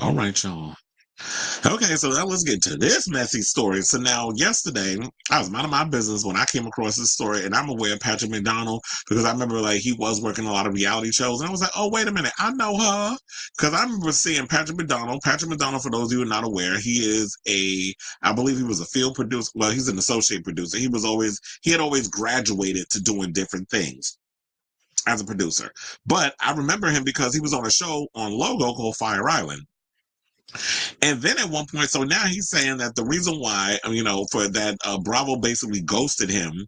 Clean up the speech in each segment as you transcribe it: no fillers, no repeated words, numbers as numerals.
All right, y'all. Okay, so now let's get to this messy story. So now, yesterday, I was minding my business when I came across this story, and I'm aware of Patrick McDonald because I remember like he was working a lot of reality shows, and I was like, oh wait a minute, I know her because I remember seeing Patrick McDonald. Patrick McDonald, for those of you who are not aware, I believe he was a field producer. Well, he's an associate producer. He had always graduated to doing different things as a producer, but I remember him because he was on a show on Logo called Fire Island. And then at one point, so now he's saying that the reason why, for that, Bravo basically ghosted him.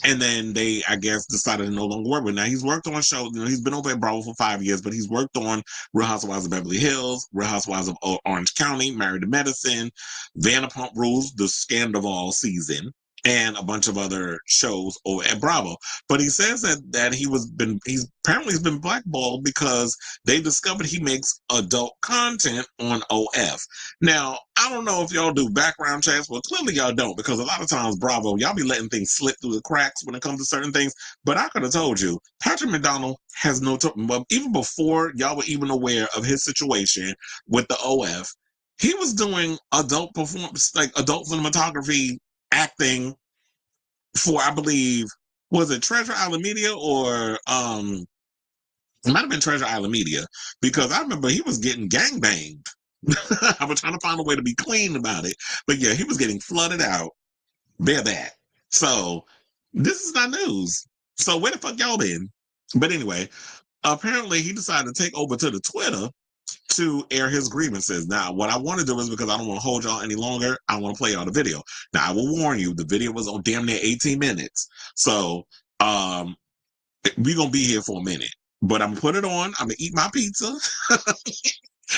And then they, I guess, decided to no longer work with him. Now he's worked on shows, he's been over at Bravo for 5 years, but he's worked on Real Housewives of Beverly Hills, Real Housewives of Orange County, Married to Medicine, Vanderpump Rules, the Scandal season, and a bunch of other shows over at Bravo. But he says that he's apparently been blackballed because they discovered he makes adult content on OF. Now, I don't know if y'all do background checks. Well, clearly y'all don't, because a lot of times Bravo, y'all be letting things slip through the cracks when it comes to certain things. But I could have told you, Patrick McDonald has well, even before y'all were even aware of his situation with the OF, he was doing adult performance, like adult cinematography, acting for, I believe, was it Treasure Island Media or it might have been Treasure Island Media, because I remember he was getting gangbanged. I was trying to find a way to be clean about it. But yeah, he was getting flooded out. Bear that. So this is not news. So where the fuck y'all been? But anyway, apparently he decided to take over to the Twitter to air his grievances. Now, what I want to do is, because I don't want to hold y'all any longer, I want to play y'all the video. Now, I will warn you, the video was on damn near 18 minutes. So we're going to be here for a minute. But I'm going to put it on. I'm going to eat my pizza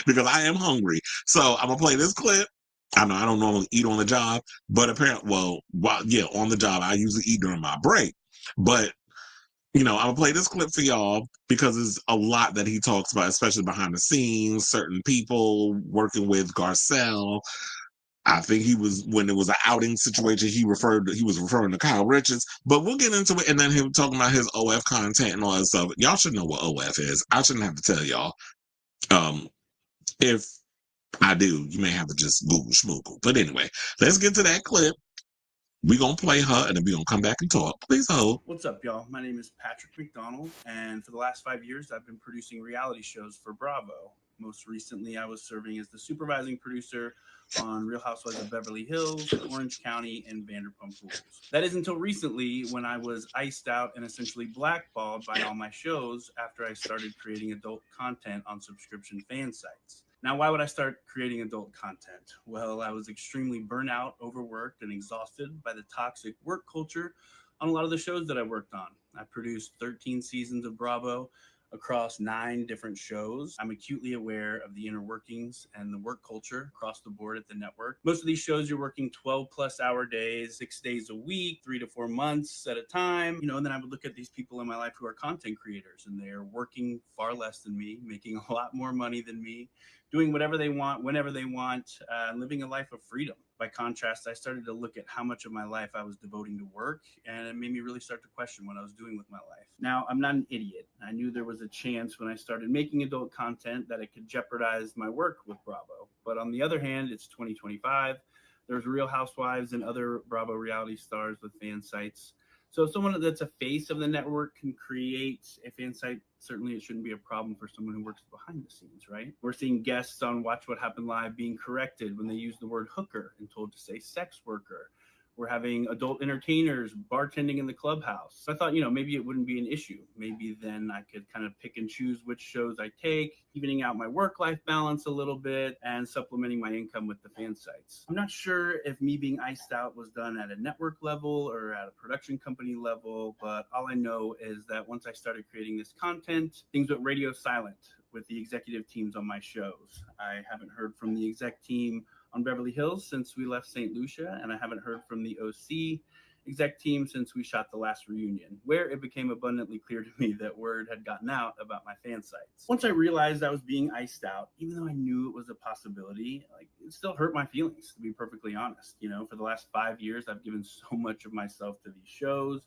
because I am hungry. So I'm going to play this clip. I know I don't normally eat on the job, but apparently, on the job, I usually eat during my break. But I'm gonna play this clip for y'all because there's a lot that he talks about, especially behind the scenes, certain people working with Garcelle. I think when it was an outing situation, he was referring to Kyle Richards, but we'll get into it. And then him talking about his OF content and all that stuff. Y'all should know what OF is. I shouldn't have to tell y'all. If I do, you may have to just Google schmoogle. But anyway, let's get to that clip. We're going to play her, and then we're going to come back and talk. Please hold. What's up, y'all? My name is Patrick McDonald, and for the last 5 years, I've been producing reality shows for Bravo. Most recently, I was serving as the supervising producer on Real Housewives of Beverly Hills, Orange County, and Vanderpump Rules. That is until recently, when I was iced out and essentially blackballed by all my shows after I started creating adult content on subscription fan sites. Now, why would I start creating adult content? Well, I was extremely burnout, overworked, and exhausted by the toxic work culture on a lot of the shows that I worked on. I produced 13 seasons of Bravo across 9 different shows. I'm acutely aware of the inner workings and the work culture across the board at the network. Most of these shows, you're working 12 plus hour days, 6 days a week, 3 to 4 months at a time. And then I would look at these people in my life who are content creators, and they're working far less than me, making a lot more money than me, doing whatever they want, whenever they want, living a life of freedom. By contrast, I started to look at how much of my life I was devoting to work, and it made me really start to question what I was doing with my life. Now, I'm not an idiot. I knew there was a chance when I started making adult content that it could jeopardize my work with Bravo. But on the other hand, it's 2025. There's Real Housewives and other Bravo reality stars with fan sites. So if someone that's a face of the network can create a fan site, certainly it shouldn't be a problem for someone who works behind the scenes, right? We're seeing guests on Watch What Happened Live being corrected when they use the word hooker and told to say sex worker. We're having adult entertainers bartending in the clubhouse. So I thought, maybe it wouldn't be an issue. Maybe then I could kind of pick and choose which shows I take, evening out my work-life balance a little bit and supplementing my income with the fan sites. I'm not sure if me being iced out was done at a network level or at a production company level, but all I know is that once I started creating this content, things went radio silent with the executive teams on my shows. I haven't heard from the exec team on Beverly Hills since we left St. Lucia, and I haven't heard from the OC exec team since we shot the last reunion, where it became abundantly clear to me that word had gotten out about my fan sites. Once I realized I was being iced out, even though I knew it was a possibility, it still hurt my feelings, to be perfectly honest. For the last 5 years, I've given so much of myself to these shows,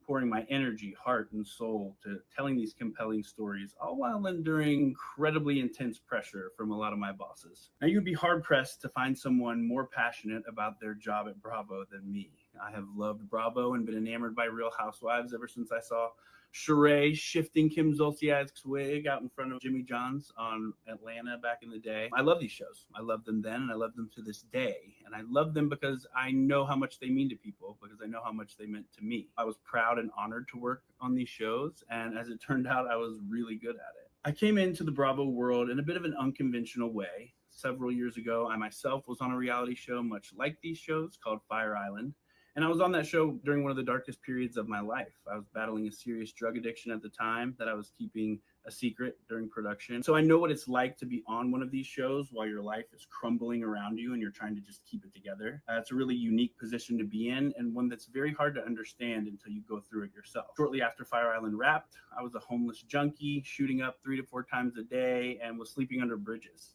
pouring my energy, heart, and soul to telling these compelling stories, all while enduring incredibly intense pressure from a lot of my bosses. Now, you'd be hard pressed to find someone more passionate about their job at Bravo than me. I have loved Bravo and been enamored by Real Housewives ever since I saw Sheree shifting Kim Zolciak's wig out in front of Jimmy John's on Atlanta back in the day. I love these shows. I loved them then and I love them to this day. And I love them because I know how much they mean to people, because I know how much they meant to me. I was proud and honored to work on these shows. And as it turned out, I was really good at it. I came into the Bravo world in a bit of an unconventional way. Several years ago, I myself was on a reality show much like these shows called Fire Island. And I was on that show during one of the darkest periods of my life. I was battling a serious drug addiction at the time that I was keeping a secret during production. So I know what it's like to be on one of these shows while your life is crumbling around you and you're trying to just keep it together. It's a really unique position to be in, and one that's very hard to understand until you go through it yourself. Shortly after Fire Island wrapped, I was a homeless junkie, shooting up 3 to 4 times a day and was sleeping under bridges,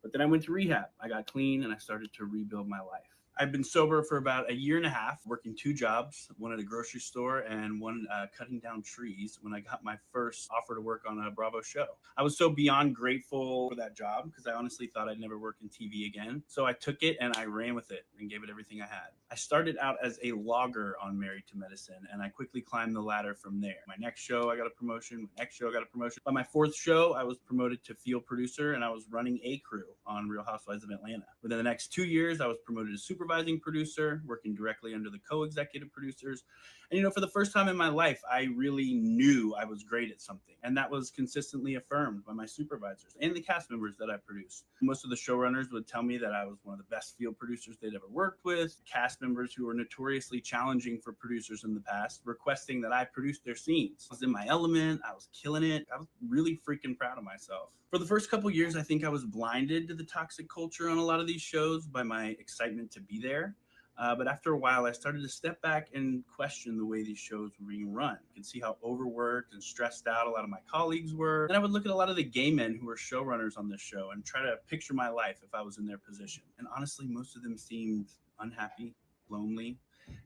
But then I went to rehab. I got clean and I started to rebuild my life. I've been sober for about a year and a half, working 2 jobs, one at a grocery store and one cutting down trees, when I got my first offer to work on a Bravo show. I was so beyond grateful for that job because I honestly thought I'd never work in TV again. So I took it and I ran with it and gave it everything I had. I started out as a logger on Married to Medicine, and I quickly climbed the ladder from there. My next show, I got a promotion. My next show, I got a promotion. By my 4th show, I was promoted to field producer, and I was running a crew on Real Housewives of Atlanta. Within the next 2 years, I was promoted to supervising producer, working directly under the co-executive producers. And, for the first time in my life, I really knew I was great at something. And that was consistently affirmed by my supervisors and the cast members that I produced. Most of the showrunners would tell me that I was one of the best field producers they'd ever worked with. Cast members who were notoriously challenging for producers in the past, requesting that I produce their scenes. I was in my element. I was killing it. I was really freaking proud of myself. For the first couple years, I think I was blinded to the toxic culture on a lot of these shows by my excitement to be there. But after a while, I started to step back and question the way these shows were being run. I could see how overworked and stressed out a lot of my colleagues were. And I would look at a lot of the gay men who were showrunners on this show and try to picture my life if I was in their position. And honestly, most of them seemed unhappy, lonely,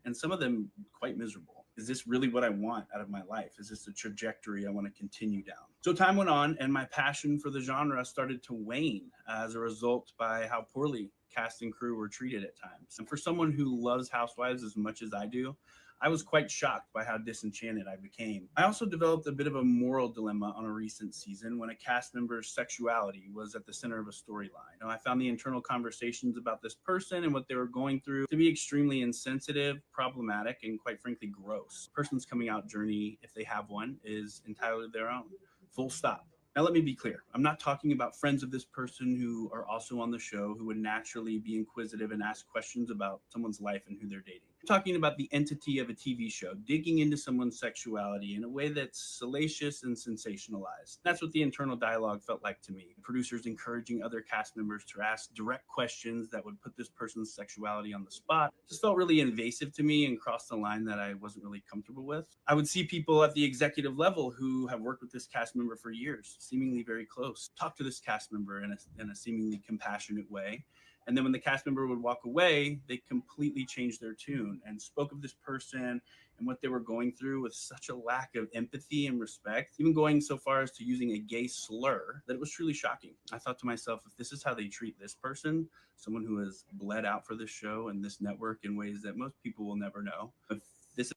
and some of them quite miserable. Is this really what I want out of my life? Is this the trajectory I want to continue down? So time went on, and my passion for the genre started to wane as a result by how poorly cast and crew were treated at times. And for someone who loves Housewives as much as I do, I was quite shocked by how disenchanted I became. I also developed a bit of a moral dilemma on a recent season when a cast member's sexuality was at the center of a storyline. I found the internal conversations about this person and what they were going through to be extremely insensitive, problematic, and quite frankly, gross. A person's coming out journey, if they have one, is entirely their own. Full stop. Now, let me be clear. I'm not talking about friends of this person who are also on the show who would naturally be inquisitive and ask questions about someone's life and who they're dating. I'm talking about the entity of a TV show digging into someone's sexuality in a way that's salacious and sensationalized. That's what the internal dialogue felt like to me. Producers encouraging other cast members to ask direct questions that would put this person's sexuality on the spot just felt really invasive to me and crossed the line that I wasn't really comfortable with. I would see people at the executive level who have worked with this cast member for years, seemingly very close, talk to this cast member in a seemingly compassionate way. And then when the cast member would walk away, they completely changed their tune and spoke of this person and what they were going through with such a lack of empathy and respect, even going so far as to using a gay slur, that it was truly shocking. I thought to myself, if this is how they treat this person, someone who has bled out for this show and this network in ways that most people will never know, if this.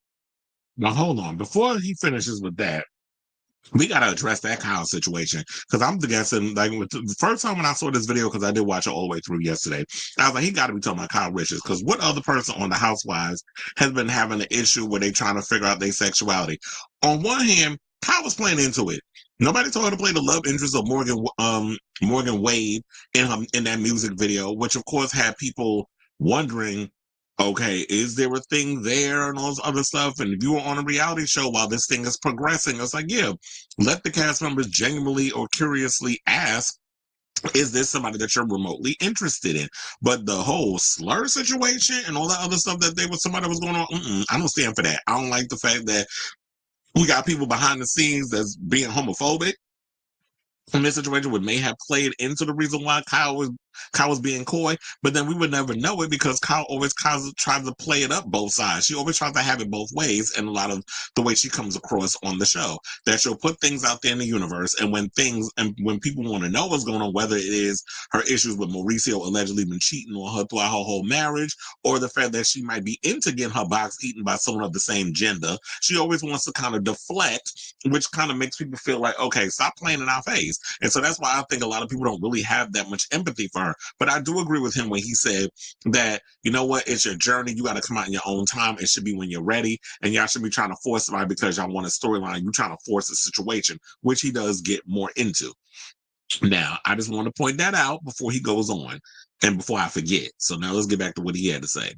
Now, hold on. Before he finishes with that, we got to address that Kyle situation, because I'm guessing, like, with the first time when I saw this video, because I did watch it all the way through yesterday, I was like, he got to be talking about Kyle Richards, because what other person on the Housewives has been having an issue where they trying to figure out their sexuality? On one hand, Kyle was playing into it. Nobody told her to play the love interest of Morgan Wade in that music video, which of course had people wondering, okay, is there a thing there and all this other stuff? And if you were on a reality show while this thing is progressing, it's like, yeah, let the cast members genuinely or curiously ask, is this somebody that you're remotely interested in? But the whole slur situation and all that other stuff that somebody was going on, I don't stand for that. I don't like the fact that we got people behind the scenes that's being homophobic in this situation, which may have played into the reason why Kyle was Kyle was being coy, but then we would never know it because Kyle always tries to play it up both sides. She always tries to have it both ways, and a lot of the way she comes across on the show, that she'll put things out there in the universe, and when people want to know what's going on, whether it is her issues with Mauricio allegedly been cheating on her throughout her whole marriage, or the fact that she might be into getting her box eaten by someone of the same gender, she always wants to kind of deflect, which kind of makes people feel like, okay, stop playing in our face. And so that's why I think a lot of people don't really have that much empathy for her. But I do agree with him when he said that, you know what, it's your journey. You got to come out in your own time. It should be when you're ready. And y'all should be trying to force somebody because y'all want a storyline. You're trying to force a situation, which he does get more into. Now, I just want to point that out before he goes on and before I forget. So now let's get back to what he had to say.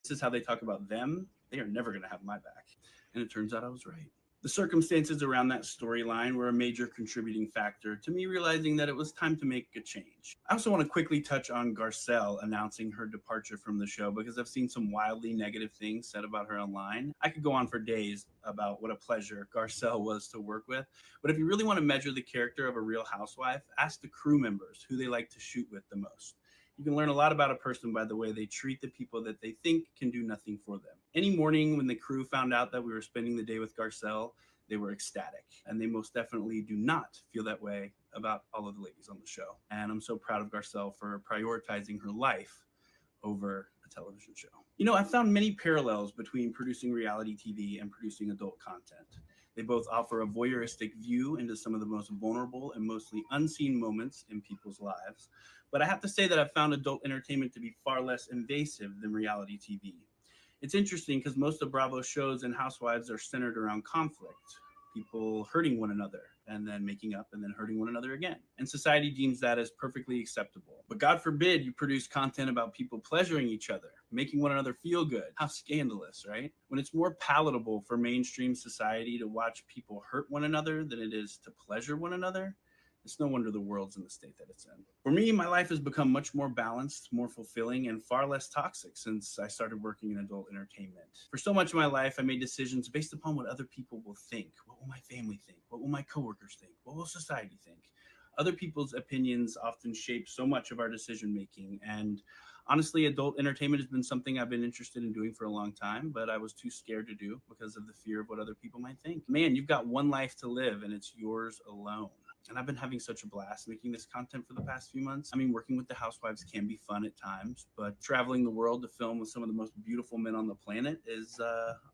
This is how they talk about them. They are never going to have my back. And it turns out I was right. The circumstances around that storyline were a major contributing factor to me realizing that it was time to make a change. I also want to quickly touch on Garcelle announcing her departure from the show because I've seen some wildly negative things said about her online. I could go on for days about what a pleasure Garcelle was to work with, but if you really want to measure the character of a real housewife, ask the crew members who they like to shoot with the most. You can learn a lot about a person by the way they treat the people that they think can do nothing for them. Any morning when the crew found out that we were spending the day with Garcelle, they were ecstatic. And they most definitely do not feel that way about all of the ladies on the show. And I'm so proud of Garcelle for prioritizing her life over a television show. You know, I found many parallels between producing reality TV and producing adult content. They both offer a voyeuristic view into some of the most vulnerable and mostly unseen moments in people's lives. But I have to say that I've found adult entertainment to be far less invasive than reality TV. It's interesting because most of Bravo's shows and Housewives are centered around conflict, people hurting one another and then making up and then hurting one another again. And society deems that as perfectly acceptable. But God forbid you produce content about people pleasuring each other, making one another feel good. How scandalous, right? When it's more palatable for mainstream society to watch people hurt one another than it is to pleasure one another, it's no wonder the world's in the state that it's in. For me, my life has become much more balanced, more fulfilling, and far less toxic since I started working in adult entertainment. For so much of my life, I made decisions based upon what other people will think. What will my family think? What will my coworkers think? What will society think? Other people's opinions often shape so much of our decision making, and honestly, adult entertainment has been something I've been interested in doing for a long time, but I was too scared to do because of the fear of what other people might think. Man, you've got one life to live, and it's yours alone. And I've been having such a blast making this content for the past few months. I mean, working with the Housewives can be fun at times, but traveling the world to film with some of the most beautiful men on the planet is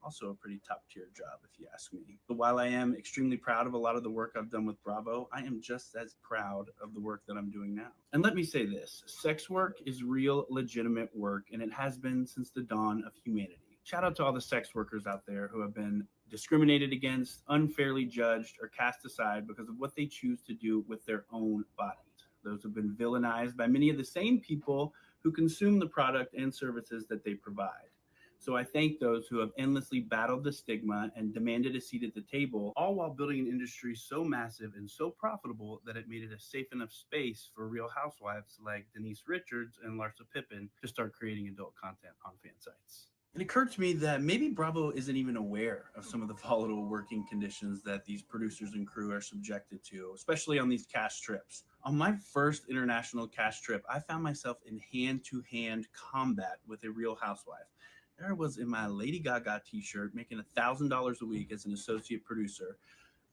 also a pretty top tier job, if you ask me. But while I am extremely proud of a lot of the work I've done with Bravo, I am just as proud of the work that I'm doing now. And let me say this, sex work is real, legitimate work, and it has been since the dawn of humanity. Shout out to all the sex workers out there who have been discriminated against, unfairly judged, or cast aside because of what they choose to do with their own bodies. Those have been villainized by many of the same people who consume the product and services that they provide. So I thank those who have endlessly battled the stigma and demanded a seat at the table, all while building an industry so massive and so profitable that it made it a safe enough space for real housewives like Denise Richards and Larsa Pippen to start creating adult content on fan sites. It occurred to me that maybe Bravo isn't even aware of some of the volatile working conditions that these producers and crew are subjected to, especially on these cast trips. On my first international cast trip, I found myself in hand-to-hand combat with a real housewife. There I was in my Lady Gaga t-shirt, making $1,000 a week as an associate producer,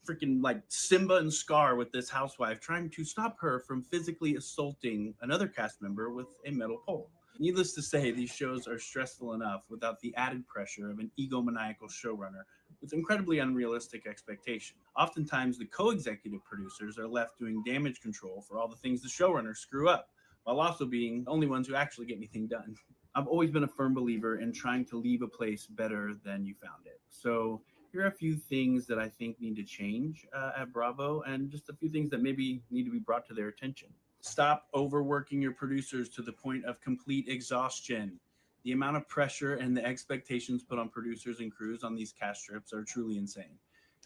freaking like Simba and Scar with this housewife, trying to stop her from physically assaulting another cast member with a metal pole. Needless to say, these shows are stressful enough without the added pressure of an egomaniacal showrunner with incredibly unrealistic expectation. Oftentimes, the co-executive producers are left doing damage control for all the things the showrunners screw up, while also being the only ones who actually get anything done. I've always been a firm believer in trying to leave a place better than you found it. So here are a few things that I think need to change at Bravo, and just a few things that maybe need to be brought to their attention. Stop overworking your producers to the point of complete exhaustion. The amount of pressure and the expectations put on producers and crews on these cast trips are truly insane.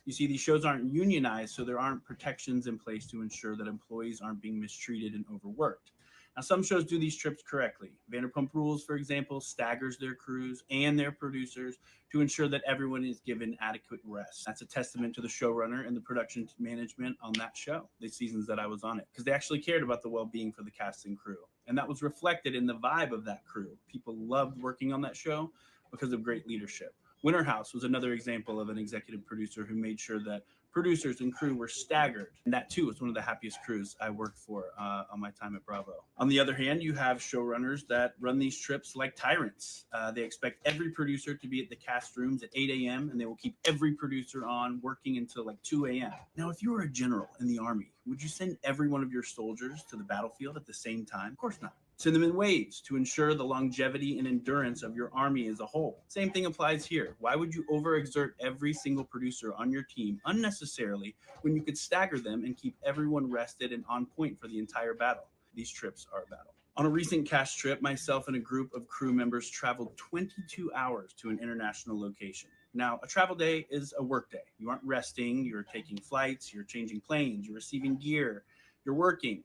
You see, these shows aren't unionized, so there aren't protections in place to ensure that employees aren't being mistreated and overworked. Now, some shows do these trips correctly. Vanderpump Rules, for example, staggers their crews and their producers to ensure that everyone is given adequate rest. That's a testament to the showrunner and the production management on that show, the seasons that I was on it, because they actually cared about the well-being for the cast and crew. And that was reflected in the vibe of that crew. People loved working on that show because of great leadership. Winter House was another example of an executive producer who made sure that producers and crew were staggered. And that too was one of the happiest crews I worked for on my time at Bravo. On the other hand, you have showrunners that run these trips like tyrants. They expect every producer to be at the cast rooms at 8 a.m. and they will keep every producer on working until like 2 a.m. Now, if you were a general in the army, would you send every one of your soldiers to the battlefield at the same time? Of course not. Send them in waves to ensure the longevity and endurance of your army as a whole. Same thing applies here. Why would you overexert every single producer on your team unnecessarily when you could stagger them and keep everyone rested and on point for the entire battle? These trips are a battle. On a recent cast trip, myself and a group of crew members traveled 22 hours to an international location. Now, a travel day is a work day. You aren't resting, you're taking flights, you're changing planes, you're receiving gear, you're working.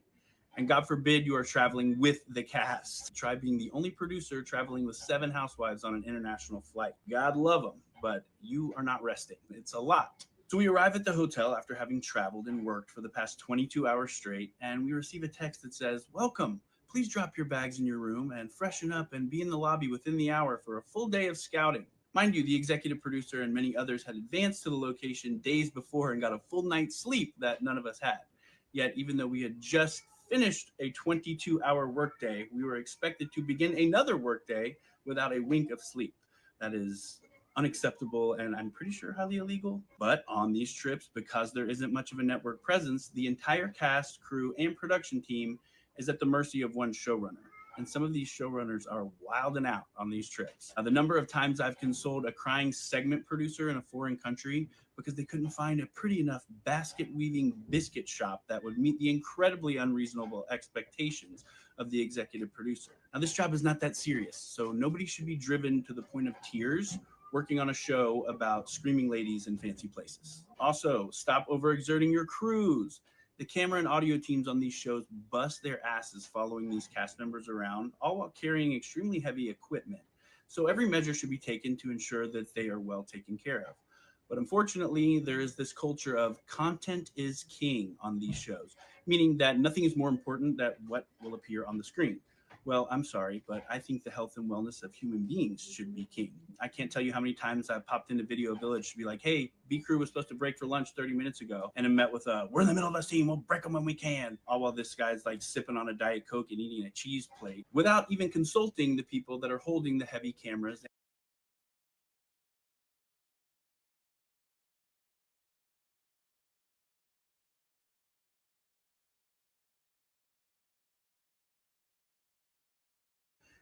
And God forbid you are traveling with the cast. Try being the only producer traveling with 7 housewives on an international flight. God love them, but you are not resting. It's a lot. So we arrive at the hotel after having traveled and worked for the past 22 hours straight, and we receive a text that says, "Welcome. Please drop your bags in your room and freshen up and be in the lobby within the hour for a full day of scouting." Mind you, the executive producer and many others had advanced to the location days before and got a full night's sleep that none of us had. Yet, even though we had just finished a 22-hour workday, we were expected to begin another workday without a wink of sleep. That is unacceptable and I'm pretty sure highly illegal. But on these trips, because there isn't much of a network presence, the entire cast, crew, and production team is at the mercy of one showrunner. And some of these showrunners are wilding out on these trips. Now, the number of times I've consoled a crying segment producer in a foreign country because they couldn't find a pretty enough basket weaving biscuit shop that would meet the incredibly unreasonable expectations of the executive producer. Now, this job is not that serious, so nobody should be driven to the point of tears working on a show about screaming ladies in fancy places. Also, stop overexerting your crews. The camera and audio teams on these shows bust their asses following these cast members around, all while carrying extremely heavy equipment. So every measure should be taken to ensure that they are well taken care of. But unfortunately, there is this culture of content is king on these shows, meaning that nothing is more important than what will appear on the screen. Well, I'm sorry, but I think the health and wellness of human beings should be king. I can't tell you how many times I've popped into Video Village to be like, hey, B Crew was supposed to break for lunch 30 minutes ago. And I'm met with we're in the middle of a scene, we'll break them when we can. All while this guy's like sipping on a Diet Coke and eating a cheese plate without even consulting the people that are holding the heavy cameras.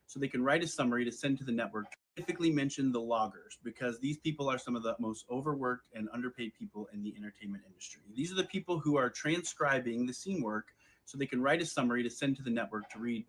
So they can write a summary to send to the network. Specifically mention the loggers because these people are some of the most overworked and underpaid people in the entertainment industry. These are the people who are transcribing the scene work so they can write a summary to send to the network to read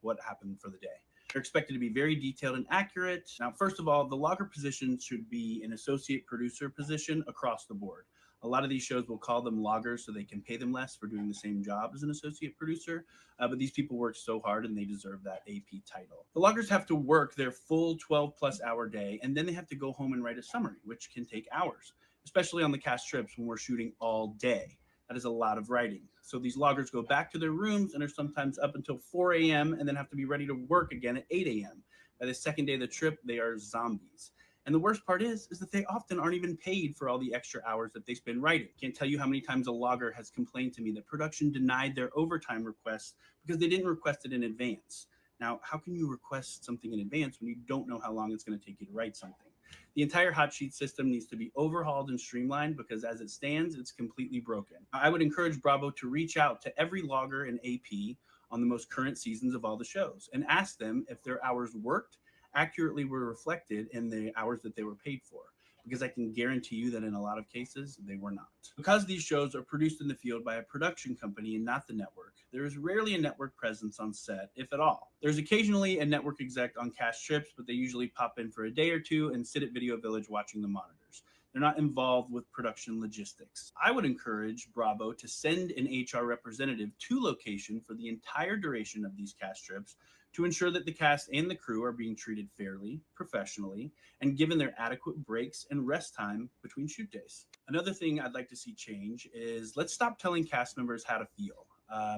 what happened for the day. They're expected to be very detailed and accurate. Now, first of all, the logger position should be an associate producer position across the board. A lot of these shows will call them loggers so they can pay them less for doing the same job as an associate producer. But these people work so hard and they deserve that AP title. The loggers have to work their full 12+ hour day and then they have to go home and write a summary, which can take hours, especially on the cast trips when we're shooting all day. That is a lot of writing. So these loggers go back to their rooms and are sometimes up until 4 a.m. and then have to be ready to work again at 8 a.m. By the second day of the trip, they are zombies. And the worst part is that they often aren't even paid for all the extra hours that they spend writing. Can't tell you how many times a logger has complained to me that production denied their overtime requests because they didn't request it in advance. Now, how can you request something in advance when you don't know how long it's going to take you to write something? The entire hot sheet system needs to be overhauled and streamlined because as it stands, it's completely broken. I would encourage Bravo to reach out to every logger and AP on the most current seasons of all the shows and ask them if their hours worked accurately were reflected in the hours that they were paid for, because I can guarantee you that in a lot of cases they were not. Because these shows are produced in the field by a production company and not the network, there is rarely a network presence on set, if at all. There's occasionally a network exec on cast trips, but they usually pop in for a day or two and sit at Video Village watching the monitors. They're not involved with production logistics. I would encourage Bravo to send an HR representative to location for the entire duration of these cast trips to ensure that the cast and the crew are being treated fairly, professionally, and given their adequate breaks and rest time between shoot days. Another thing I'd like to see change is let's stop telling cast members how to feel.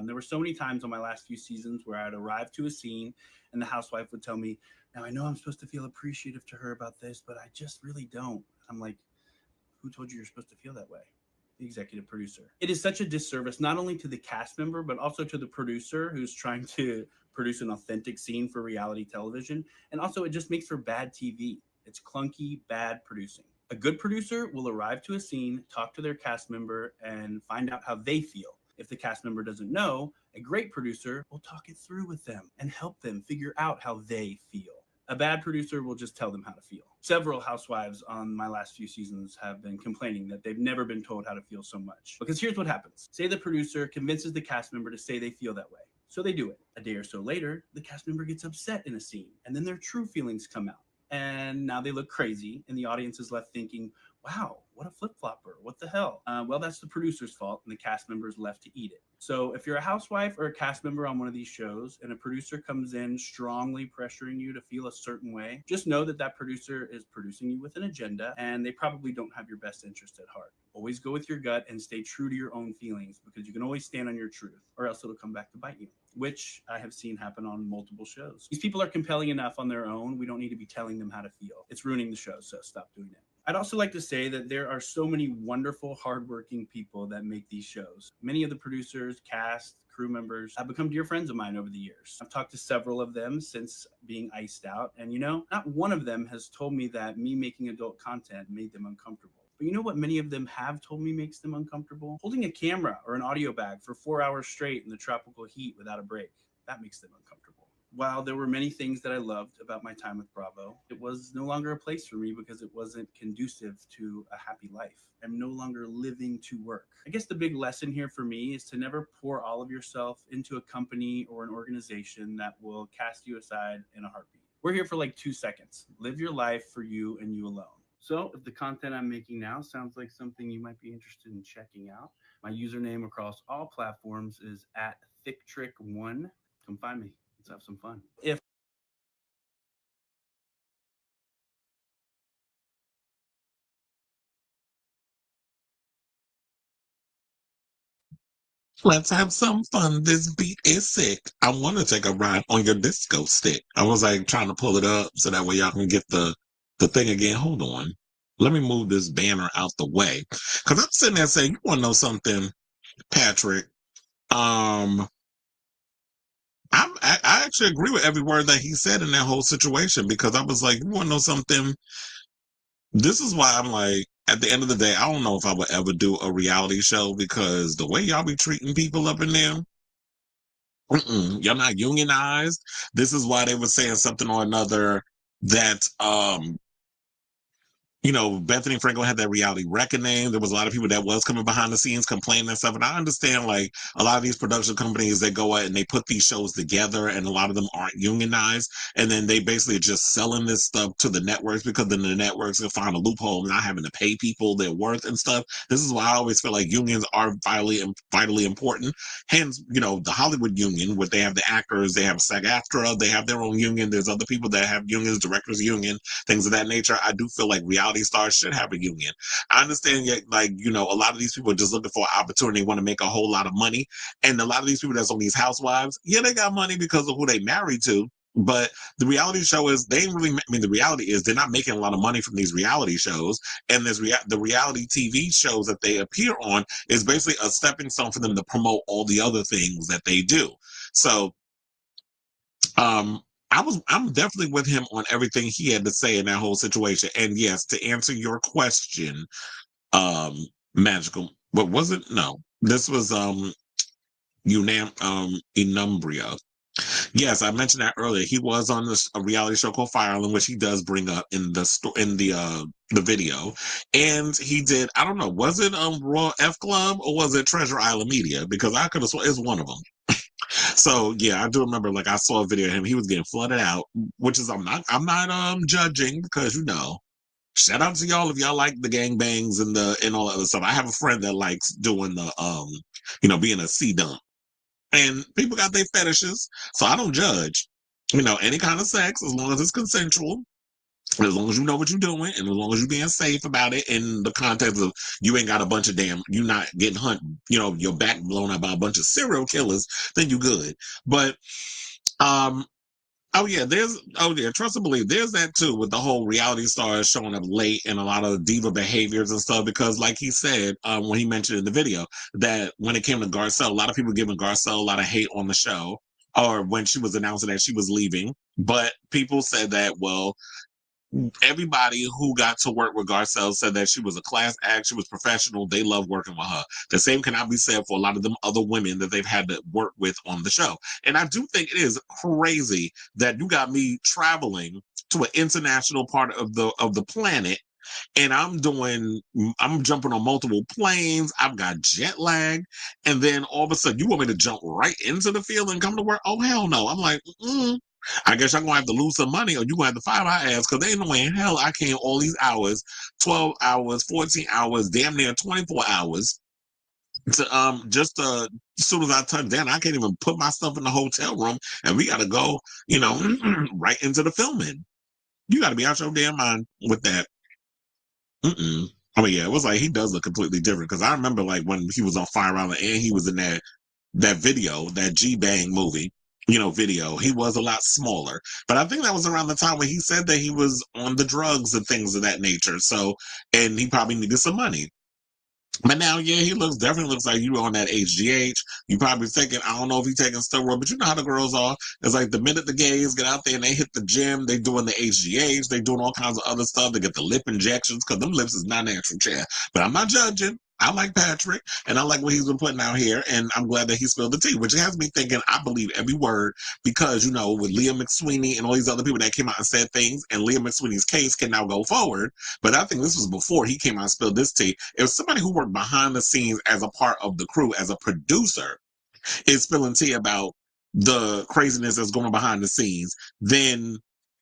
There were so many times on my last few seasons where I'd arrive to a scene and the housewife would tell me, now I know I'm supposed to feel appreciative to her about this, but I just really don't. I'm like, who told you you're supposed to feel that way? The executive producer. It is such a disservice, not only to the cast member, but also to the producer who's trying to produce an authentic scene for reality television. And also, it just makes for bad TV. It's clunky, bad producing. A good producer will arrive to a scene, talk to their cast member, and find out how they feel. If the cast member doesn't know, a great producer will talk it through with them and help them figure out how they feel. A bad producer will just tell them how to feel. Several housewives on my last few seasons have been complaining that they've never been told how to feel so much. Because here's what happens. Say the producer convinces the cast member to say they feel that way. So they do it. A day or so later, the cast member gets upset in a scene, and then their true feelings come out. And now they look crazy, and the audience is left thinking, wow, what a flip-flopper, what the hell? Well, that's the producer's fault, and the cast member is left to eat it. So if you're a housewife or a cast member on one of these shows, and a producer comes in strongly pressuring you to feel a certain way, just know that that producer is producing you with an agenda, and they probably don't have your best interest at heart. Always go with your gut and stay true to your own feelings, because you can always stand on your truth, or else it'll come back to bite you, which I have seen happen on multiple shows. These people are compelling enough on their own. We don't need to be telling them how to feel. It's ruining the show, so stop doing it. I'd also like to say that there are so many wonderful, hardworking people that make these shows. Many of the producers, cast, crew members have become dear friends of mine over the years. I've talked to several of them since being iced out, and not one of them has told me that me making adult content made them uncomfortable. But you know what many of them have told me makes them uncomfortable? Holding a camera or an audio bag for 4 hours straight in the tropical heat without a break. That makes them uncomfortable. While there were many things that I loved about my time with Bravo, it was no longer a place for me because it wasn't conducive to a happy life. I'm no longer living to work. I guess the big lesson here for me is to never pour all of yourself into a company or an organization that will cast you aside in a heartbeat. We're here for like 2 seconds. Live your life for you and you alone. So if the content I'm making now sounds like something you might be interested in checking out, my username across all platforms is @thicktrick1. Come find me. Let's have some fun. Let's have some fun. This beat is sick. I want to take a ride on your disco stick. I was like trying to pull it up so that way y'all can get the thing again. Hold on. Let me move this banner out the way. Cause I'm sitting there saying, you want to know something, Patrick? I actually agree with every word that he said in that whole situation, because I was like, you want to know something? This is why I'm like, at the end of the day, I don't know if I would ever do a reality show, because the way y'all be treating people up in there, you're not unionized. This is why they were saying something or another that Bethany Frankel had that reality reckoning. There was a lot of people that was coming behind the scenes complaining and stuff. And I understand, like, a lot of these production companies, they go out and they put these shows together, and a lot of them aren't unionized. And then they basically just selling this stuff to the networks, because then the networks can find a loophole, not having to pay people their worth and stuff. This is why I always feel like unions are vitally important. Hence, the Hollywood union, where they have the actors, they have SAG-AFTRA, they have their own union. There's other people that have unions, directors union, things of that nature. I do feel like reality stars should have a union. I understand, a lot of these people are just looking for an opportunity, want to make a whole lot of money. And a lot of these people that's on these housewives, yeah, they got money because of who they married to. But the reality show is, they ain't really, the reality is they're not making a lot of money from these reality shows. And the reality TV shows that they appear on is basically a stepping stone for them to promote all the other things that they do. So, I'm definitely with him on everything he had to say in that whole situation. And yes, to answer your question, magical, what was it? No, this was Enumbria. Yes, I mentioned that earlier. He was on a reality show called Fire Island, which he does bring up in the video. And he did, I don't know, was it Royal F Club or was it Treasure Island Media? Because I could have sworn it's one of them. So yeah, I do remember, like, I saw a video of him. He was getting flooded out, which is, I'm not judging, because Shout out to y'all if y'all like the gangbangs and all that other stuff. I have a friend that likes doing the being a C dump. And people got their fetishes, so I don't judge. Any kind of sex, as long as it's consensual, as long as you know what you're doing, and as long as you're being safe about it in the context of you ain't got a bunch of you're not getting your back blown up by a bunch of serial killers, then you good. But oh yeah, trust and believe. There's that too with the whole reality stars showing up late and a lot of diva behaviors and stuff. Because, like he said, when he mentioned in the video that when it came to Garcelle, a lot of people giving Garcelle a lot of hate on the show, or when she was announcing that she was leaving. But people said that, well, everybody who got to work with Garcelle said that she was a class act, she was professional, they love working with her. The same cannot be said for a lot of them other women that they've had to work with on the show. And I do think it is crazy that you got me traveling to an international part of the planet, and I'm jumping on multiple planes. I've got jet lag. And then all of a sudden you want me to jump right into the field and come to work? Oh, hell no. I'm like, I guess I'm going to have to lose some money, or you're going to have to fire my ass, because there ain't no way in hell I came all these hours, 12 hours, 14 hours, damn near 24 hours to just as soon as I touch down, I can't even put my stuff in the hotel room, and we got to go, right into the filming. You got to be out your damn mind with that. I mean, yeah, it was like he does look completely different, because I remember like when he was on Fire Island and he was in that video, that G Bang movie, video, he was a lot smaller. But I think that was around the time when he said that he was on the drugs and things of that nature. So, and he probably needed some money. But now, yeah, he definitely looks like you on that HGH. You probably thinking, I don't know if he's taking steroid, but you know how the girls are. It's like the minute the gays get out there and they hit the gym, they doing the HGH, they doing all kinds of other stuff. They get the lip injections, because them lips is not natural, chair. But I'm not judging. I like Patrick, and I like what he's been putting out here, and I'm glad that he spilled the tea, which has me thinking I believe every word, because, with Leah McSweeney and all these other people that came out and said things, and Leah McSweeney's case can now go forward. But I think this was before he came out and spilled this tea. It was somebody who worked behind the scenes as a part of the crew, as a producer, is spilling tea about the craziness that's going on behind the scenes, then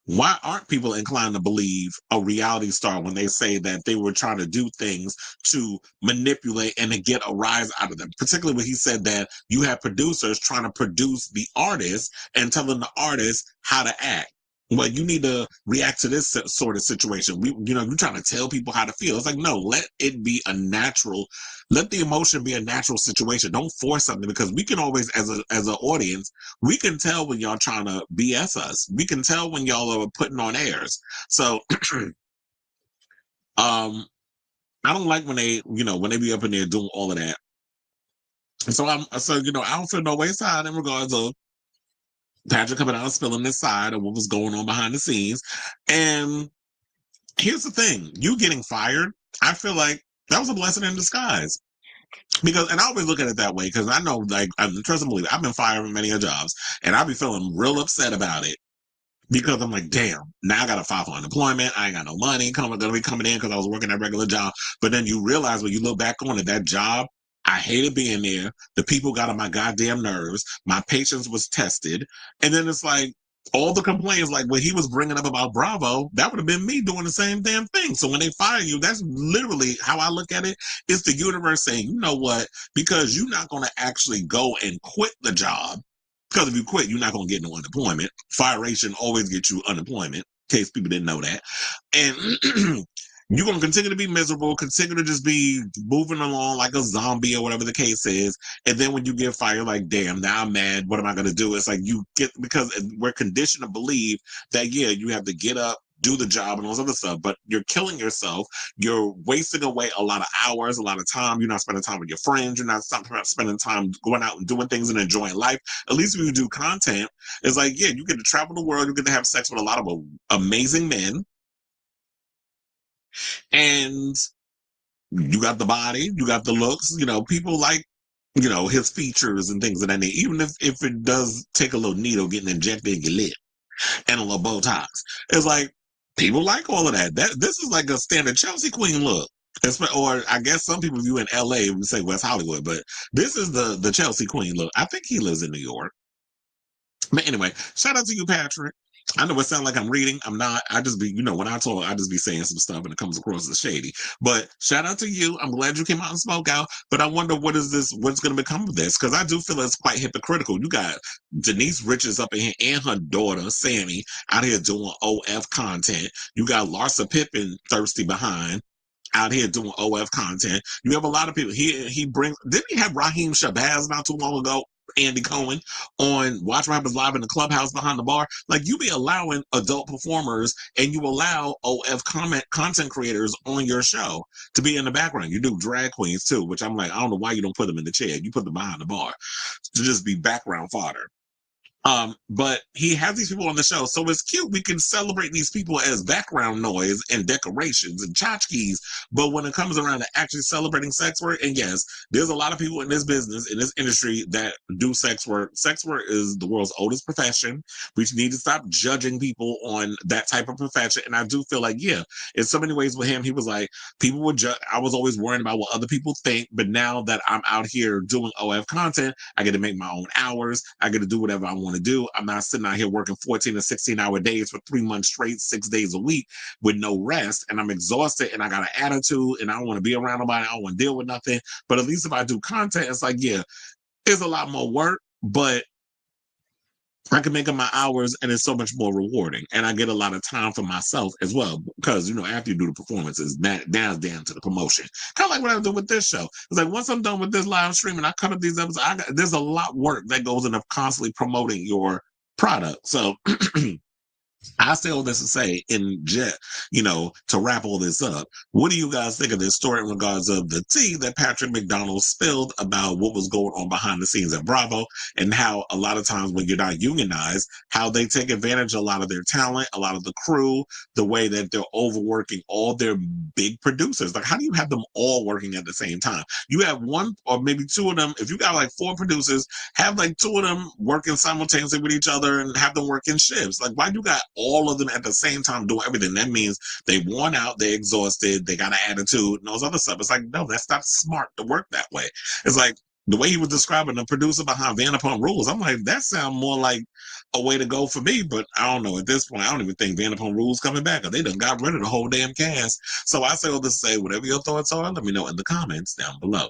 why aren't people inclined to believe a reality star when they say that they were trying to do things to manipulate and to get a rise out of them? Particularly when he said that you have producers trying to produce the artist and telling the artist how to act. Well, you need to react to this sort of situation. You're trying to tell people how to feel. It's like, no, let the emotion be a natural situation. Don't force something, because we can always, as an audience, we can tell when y'all trying to BS us. We can tell when y'all are putting on airs. So, I don't like when they be up in there doing all of that. So I don't feel no way side in regards of Patrick coming out and spilling this side of what was going on behind the scenes. And here's the thing, you getting fired, I feel like that was a blessing in disguise. Because, and I always look at it that way, because I know, like, I trust and believe, I've been fired from many jobs, and I'll be feeling real upset about it, because I'm like, damn, now I got to file for unemployment. I ain't got no money going to be coming in because I was working that regular job. But then you realize when you look back on it, that job, I hated being there. The people got on my goddamn nerves. My patience was tested. And then it's like, all the complaints, like when he was bringing up about Bravo, that would have been me doing the same damn thing. So when they fire you, that's literally how I look at it. It's the universe saying, you know what? Because you're not going to actually go and quit the job. Because if you quit, you're not going to get no unemployment. Firation always gets you unemployment, in case people didn't know that. And you're going to continue to be miserable, continue to just be moving along like a zombie or whatever the case is. And then when you get fired, like, damn, now I'm mad. What am I going to do? It's like because we're conditioned to believe that, yeah, you have to get up, do the job and all this other stuff, but you're killing yourself. You're wasting away a lot of hours, a lot of time. You're not spending time with your friends. You're not spending time going out and doing things and enjoying life. At least when you do content, it's like, yeah, you get to travel the world. You get to have sex with a lot of amazing men. And you got the body, you got the looks, people like, his features and things of that nature. Even if it does take a little needle getting injected in your lip and a little Botox. It's like, people like all of that. This is like a standard Chelsea Queen look. Or I guess some people view in LA would say West Hollywood, but this is the Chelsea Queen look. I think he lives in New York. But anyway, shout out to you, Patrick. I know it sounds like I'm reading. I'm not. I just be, when I talk, I just be saying some stuff and it comes across as shady. But shout out to you. I'm glad you came out and spoke out. But I wonder what's going to become of this? Because I do feel it's quite hypocritical. You got Denise Richards up in here and her daughter, Sammy, out here doing OF content. You got Larsa Pippen thirsty behind out here doing OF content. You have a lot of people. Didn't he have Raheem Shabazz not too long ago? Andy Cohen on Watch What Happens Live in the Clubhouse behind the bar. Like, you be allowing adult performers and you allow OF content creators on your show to be in the background. You do drag queens too, which I'm like, I don't know why you don't put them in the chair. You put them behind the bar to just be background fodder. But he has these people on the show, so it's cute. We can celebrate these people as background noise and decorations and tchotchkes. But when it comes around to actually celebrating sex work, and yes, there's a lot of people in this business, in this industry, that do sex work. Sex work is the world's oldest profession. We need to stop judging people on that type of profession. And I do feel like, yeah, in so many ways with him, he was like, people would judge. I was always worrying about what other people think, but now that I'm out here doing OF content, I get to make my own hours. I get to do whatever I want to do. I'm not sitting out here working 14 to 16-hour days for 3 months straight, 6 days a week with no rest. And I'm exhausted and I got an attitude and I don't want to be around nobody. I don't want to deal with nothing. But at least if I do content, it's like, yeah, it's a lot more work, but I can make up my hours and it's so much more rewarding. And I get a lot of time for myself as well. Because, after you do the performances, down to the promotion. Kind of like what I do with this show. It's like, once I'm done with this live stream and I cut up these episodes, there's a lot of work that goes into constantly promoting your product. So I say all this to say, to wrap all this up, what do you guys think of this story in regards of the tea that Patrick McDonald spilled about what was going on behind the scenes at Bravo, and how a lot of times when you're not unionized, how they take advantage of a lot of their talent, a lot of the crew, the way that they're overworking all their big producers. Like, how do you have them all working at the same time? You have one or maybe two of them. If you got like 4 producers, have like 2 of them working simultaneously with each other and have them work in shifts. Like, why do you got all of them at the same time doing everything? That means they worn out, they exhausted, they got an attitude and those other stuff. It's like, no, that's not smart to work that way. It's like the way he was describing the producer behind Vanderpump Rules. I'm like, that sounds more like a way to go for me, but I don't know. At this point, I don't even think Vanderpump Rules coming back. They done got rid of the whole damn cast. So I say all this to say, whatever your thoughts are, let me know in the comments down below.